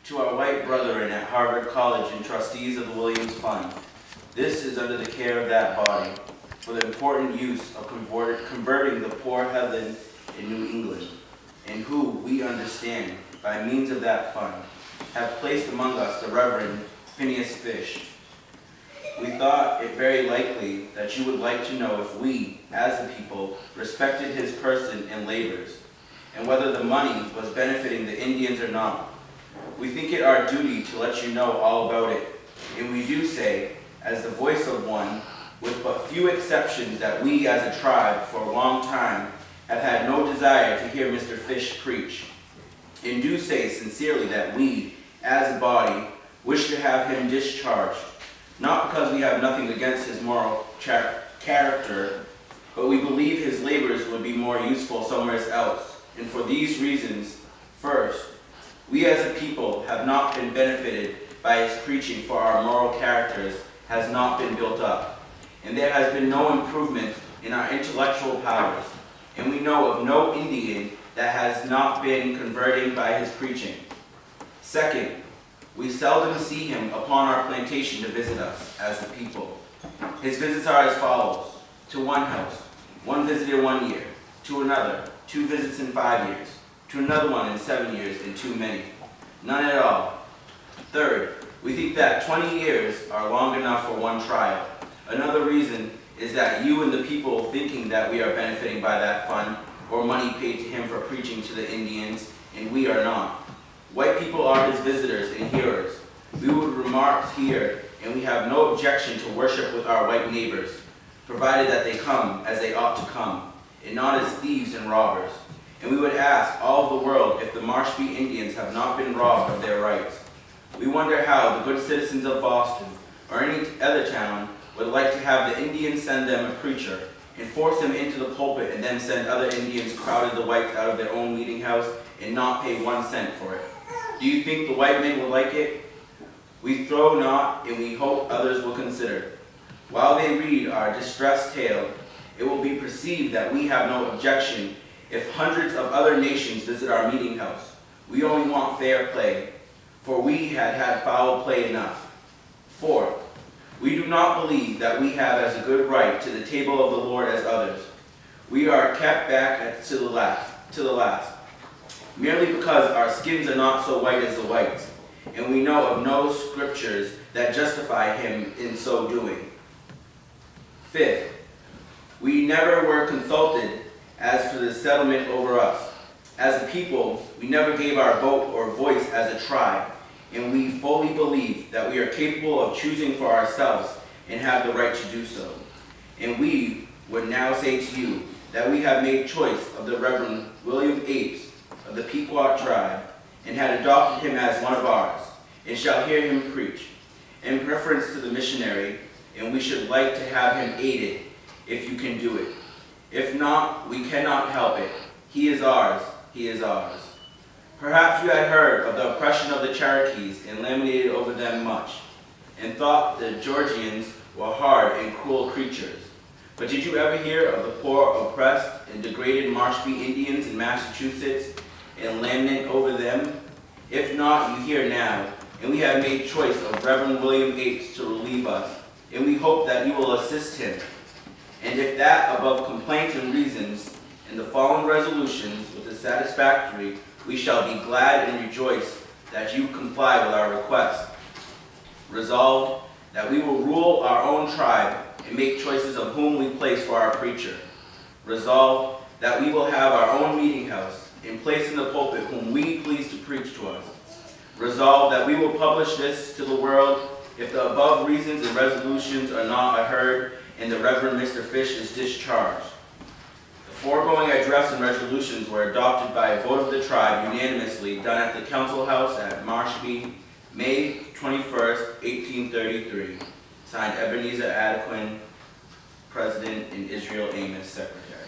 To our white brethren at Harvard College and trustees of the Williams Fund, this is under the care of that body for the important use of converting the poor heathen in New England, and who, we understand, by means of that fund, have placed among us the Reverend Phineas Fish. We thought it very likely that you would like to know if we, as a people, respected his person and labors, and whether the money was benefiting the Indians or not. We think it our duty to let you know all about it, and we do say, as the voice of one, with but few exceptions, that we as a tribe for a long time have had no desire to hear Mr. Fish preach, and do say sincerely that we, as a body, wish to have him discharged, not because we have nothing against his moral character, but we believe his labors would be more useful somewhere else, and for these reasons. First, we as a people have not been benefited by his preaching, for our moral characters has not been built up, and there has been no improvement in our intellectual powers, and we know of no Indian that has not been converted by his preaching. Second, we seldom see him upon our plantation to visit us as a people. His visits are as follows: to one house, one visit in 1 year; to another, 2 visits in 5 years; to another one in 7 years, and too many, none at all. Third, we think that 20 years are long enough for one trial. Another reason is that you and the people thinking that we are benefiting by that fund, or money paid to him for preaching to the Indians, and we are not. White people are his visitors and hearers. We would remark here, and we have no objection to worship with our white neighbors, provided that they come as they ought to come, and not as thieves and robbers. And we would ask all of the world if the Mashpee Indians have not been robbed of their rights. We wonder how the good citizens of Boston, or any other town, would like to have the Indians send them a preacher, and force him into the pulpit, and then send other Indians crowded the whites out of their own meeting house, and not pay 1 cent for it. Do you think the white men will like it? We throw not, and we hope others will consider. While they read our distressed tale, it will be perceived that we have no objection if hundreds of other nations visit our meeting house. We only want fair play, for we had foul play enough. Fourth, we do not believe that we have as a good right to the table of the Lord as others. We are kept back to the last, merely because our skins are not so white as the whites, and we know of no scriptures that justify him in so doing. Fifth, we never were consulted as to the settlement over us. As a people, we never gave our vote or voice as a tribe, and we fully believe that we are capable of choosing for ourselves and have the right to do so. And we would now say to you that we have made choice of the Reverend William Apes of the Pequot tribe, and had adopted him as one of ours, and shall hear him preach, in preference to the missionary, and we should like to have him aided, if you can do it. If not, we cannot help it. He is ours, he is ours. Perhaps you had heard of the oppression of the Cherokees, and laminated over them much, and thought the Georgians were hard and cruel creatures. But did you ever hear of the poor, oppressed, and degraded Mashpee Indians in Massachusetts, and lament over them? If not, you hear now, and we have made choice of Reverend William Apes to relieve us, and we hope that you will assist him. And if that above complaints and reasons, and the following resolutions with the satisfactory, we shall be glad and rejoice that you comply with our request. Resolved, that we will rule our own tribe, and make choices of whom we place for our preacher. Resolved, that we will have our own meeting house, and place in the pulpit whom we please to preach to us. Resolved, that we will publish this to the world if the above reasons and resolutions are not heard, and the Reverend Mr. Fish is discharged. The foregoing address and resolutions were adopted by a vote of the tribe unanimously, done at the Council House at Mashpee, May 21st, 1833. Signed, Ebenezer Adequin, President, and Israel Amos, Secretary.